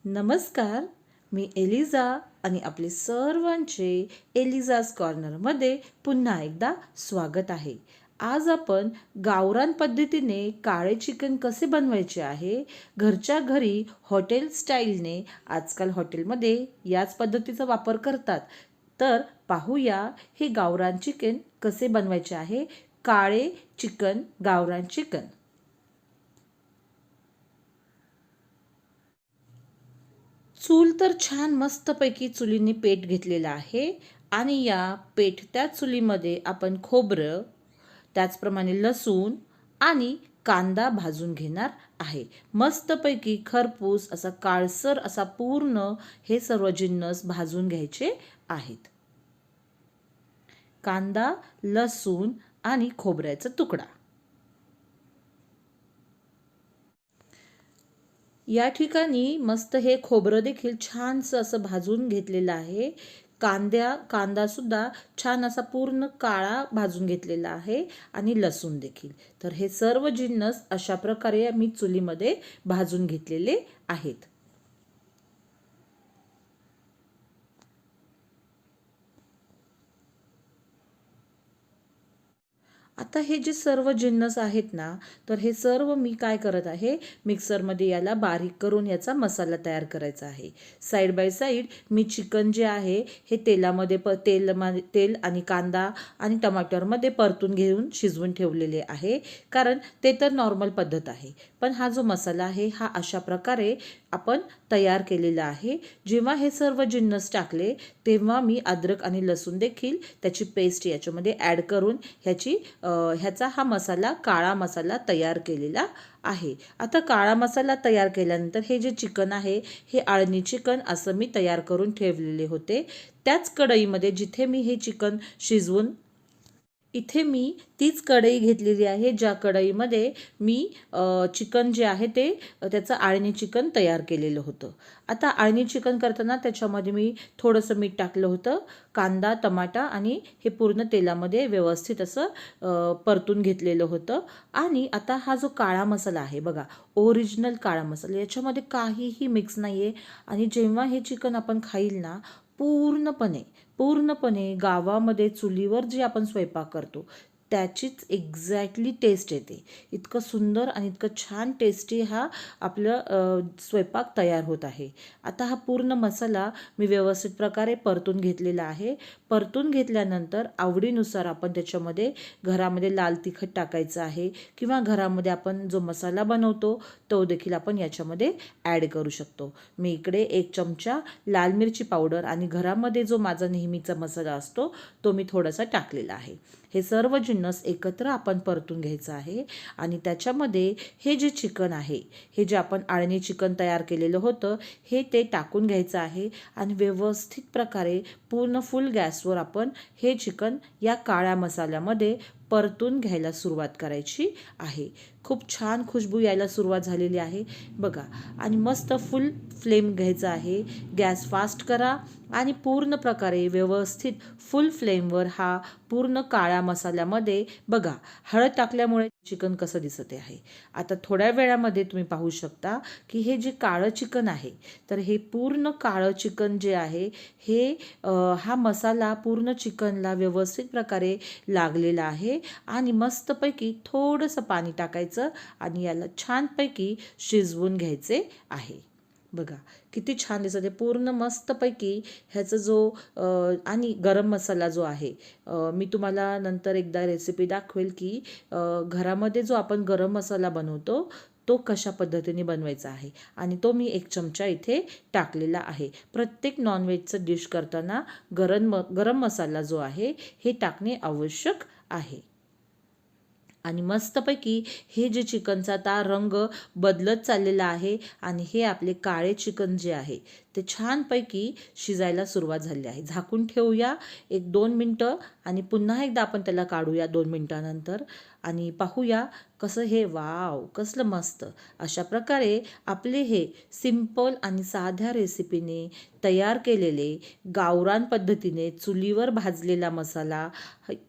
नमस्कार, मी एलिझा आणि आपले सर्वांचे एलिझाज कॉर्नरमध्ये पुन्हा एकदा स्वागत आहे. आज आपण गावरान पद्धतीने काळे चिकन कसे बनवायचे आहे, घरच्या घरी हॉटेल स्टाईलने. आजकाल हॉटेलमध्ये याच पद्धतीचा वापर करतात. तर पाहूया हे गावरान चिकन कसे बनवायचे आहे. काळे चिकन, गावरान चिकन. चूल तर छान मस्तपैकी चुलीने पेट घेतलेला आहे आणि या पेटत्या चुलीमध्ये आपण खोबरं, त्याचप्रमाणे लसूण आणि कांदा भाजून घेणार आहे. मस्तपैकी खरपूस असा काळसर असा पूर्ण हे सर्व जिन्नस भाजून घ्यायचे आहेत. कांदा, लसूण आणि खोबऱ्याचा तुकडा. या ठिकाणी मस्त हे खोबरं देखील छानसं असं भाजून घेतलेलं आहे. कांदा सुद्धा छान असा पूर्ण काळा भाजून घेतलेला आहे आणि लसूण देखील. तर हे सर्व जिन्नस अशा प्रकारे मी चुलीमध्ये भाजून घेतलेले आहेत. आता हे जे सर्व जिन्नस आहेत ना, तर हे सर्व मी काय करत आहे, मिक्सरमध्ये याला बारीक करून याचा मसाला तयार करायचा आहे. Side by side me chicken जे आहे हे तेल आणि कांदा आणि टमाटरमध्ये परतून घेऊन शिजवून ठेवलेले आहे, कारण ते तर नॉर्मल पद्धत आहे. पण हा जो मसाला आहे हा अशा प्रकारे आपण तयार केलेला आहे. जेव्हा हे सर्व जिन्नस टाकले तेव्हा मी अद्रक आणि लसूण देखील त्याची पेस्ट याच्यामध्ये ॲड करून ह्याचा हा मसाला, काळा मसाला तयार केलेला आहे. आता काळा मसाला तयार केल्यानंतर हे जे चिकन आहे हे आळणी चिकन असं मी तयार करून ठेवलेले होते. त्याच कढईमध्ये जिथे मी हे चिकन शिजवून, इथे मी तीच कढई घेतलेली आहे ज्या कढईमध्ये मी चिकन जे आहे ते त्याचं आळणी चिकन तयार केलेलं होतं. आता आळणी चिकन करताना त्याच्यामध्ये मी थोडंसं मीठ टाकलं होतं. कांदा, टमाटा आणि हे पूर्ण तेलामध्ये व्यवस्थित असं परतून घेतलेलं होतं. आणि आता हा जो काळा मसाला आहे बघा, ओरिजिनल काळा मसाला, याच्यामध्ये काहीही मिक्स नाही आहे. आणि जेव्हा हे चिकन आपण खाईल ना, पूर्णपणे गावामध्ये चुलीवर जे आपण स्वयंपाक करतो त्याचीच एक्झॅक्टली टेस्ट येते. इतकं सुंदर आणि इतकं छान टेस्टी हा आपलं स्वयंपाक तयार होत आहे. आता हा पूर्ण मसाला मी व्यवस्थित प्रकारे परतून घेतलेला आहे. परतून घेतल्यानंतर आवडीनुसार आपण त्याच्यामध्ये घरामध्ये लाल तिखट टाकायचं आहे, किंवा घरामध्ये आपण जो मसाला बनवतो तो देखील आपण याच्यामध्ये ॲड करू शकतो. मी इकडे 1 चमचा लाल मिरची पावडर आणि घरामध्ये जो माझा नेहमीचा मसाला असतो तो मी थोडासा टाकलेला आहे. हे सर्व जिन्नस एकत्र आपण परतून घ्यायचं आहे. आणि त्याच्यामध्ये हे जे चिकन आहे, हे जे आपण आळणी चिकन तयार केलेलं होतं हे ते टाकून घ्यायचं आहे. आणि व्यवस्थित प्रकारे पूर्ण फुल गॅसवर आपण हे चिकन या काळ्या मसाल्यामध्ये परतून घ्यायला सुरुवात करायची आहे. खूप छान खुशबू यायला सुरुवात झालेली आहे बघा. आणि मस्त फुल फ्लेम घ्यायचा आहे. गॅस फास्ट करा आणि पूर्ण प्रकारे व्यवस्थित फुल फ्लेमवर हा पूर्ण काळ्या मसाल्यामध्ये बघा, हळद टाकल्यामुळे चिकन कसं दिसते आहे. आता थोड्या वेळामध्ये तुम्ही पाहू शकता की हे जे काळं चिकन आहे, तर हे पूर्ण काळं चिकन जे आहे हे हा मसाला पूर्ण चिकनला व्यवस्थित प्रकारे लागलेला आहे. आणि मस्तपैकी थोडंसं पाणी टाकायचं आणि याला छानपैकी शिजवून घ्यायचे आहे. बघा किती छान दिसते पूर्ण मस्तपैकी ह्याचा जो आणि गरम मसाला जो आहे, मी तुम्हाला नंतर एकदा रेसिपी दाखवेल की घरामध्ये जो आपण गरम मसाला बनवतो तो कशा पद्धतीने बनवायचा आहे. आणि तो मी 1 चमचा इथे टाकलेला आहे. प्रत्येक नॉनव्हेजचं डिश करताना गरम मसाला जो आहे हे टाकणे आवश्यक आहे. आणि मस्तपैकी हे जे चिकनचा आता रंग बदलत चाललेला आहे आणि हे आपले काळे चिकन जे आहे ते छानपैकी शिजायला सुरुवात झाली आहे. झाकून ठेवूया 1-2 मिनटं आणि पुन्हा एकदा आपण त्याला काढूया 2 मिनटानंतर आणि पाहूया कसं हे, वाव कसलं मस्त. अशा प्रकारे आपले हे सिंपल आणि साध्या रेसिपीने तयार केलेले गावरान पद्धतीने चुलीवर भाजलेला मसाला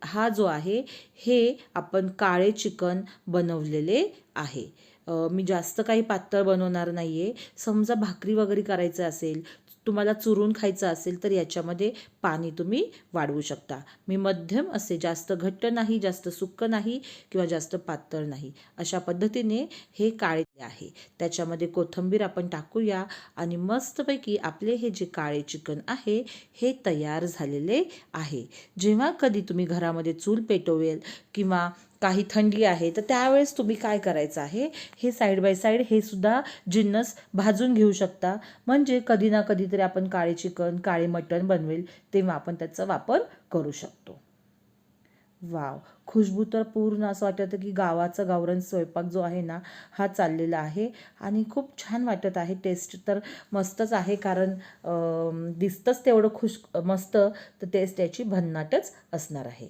हा जो आहे हे आपण काळे चिकन बनवलेले आहे. मी जास्त काही पातळ बनवणार नाही आहे. समजा भाकरी वगैरे करायचं असेल, तुम्हाला चुरून खायचं असेल तर याच्यामध्ये पाणी तुम्ही वाढवू शकता. मी मध्यम असे, जास्त घट्ट नाही, जास्त सुक्क नाही किंवा जास्त पातळ नाही, अशा पद्धतीने हे काळे आहे. त्याच्यामध्ये कोथिंबीर आपण टाकूया आणि मस्तपैकी आपले हे जे काळे चिकन आहे हे तयार झालेले आहे. जेव्हा कधी तुम्ही घरामध्ये चूल पेटवेल किंवा काही थंडी आहे तर त्यावेळेस तुम्ही काय करायचं आहे, हे साईड बाय साईड हे सुद्धा जिन्नस भाजून घेऊ शकता. म्हणजे कधी ना कधीतरी आपण काळे चिकन, काळे मटण बनवेल तेव्हा आपण त्याचा वापर करू शकतो. वाव, खुशबू तर पूर्ण असं वाटतं की गावाचा गावरान स्वयंपाक जो आहे ना हा चाललेला आहे आणि खूप छान वाटत आहे. टेस्ट तर मस्तच आहे, कारण दिसतंच तेवढं मस्त, तर टेस्ट याची भन्नाटच असणार आहे.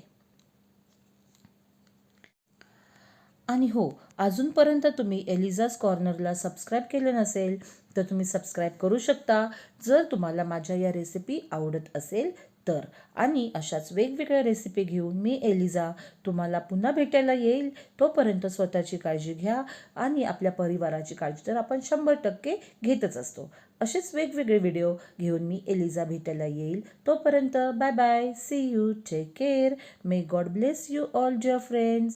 आणि हो, अजूनपर्यंत तुम्ही एलिझाज कॉर्नरला सबस्क्राईब केलं नसेल तर तुम्ही सबस्क्राईब करू शकता, जर तुम्हाला माझ्या या रेसिपी आवडत असेल तर. आणि अशाच वेगवेगळ्या रेसिपी घेऊन मी एलिझा तुम्हाला पुन्हा भेटायला येईल. तोपर्यंत स्वतःची काळजी घ्या आणि आपल्या परिवाराची काळजी तर आपण 100% घेतच असतो. असेच वेगवेगळे व्हिडिओ घेऊन मी एलिझा भेटायला येईल. तोपर्यंत bye bye, see you, take care, may God bless you all dear friends.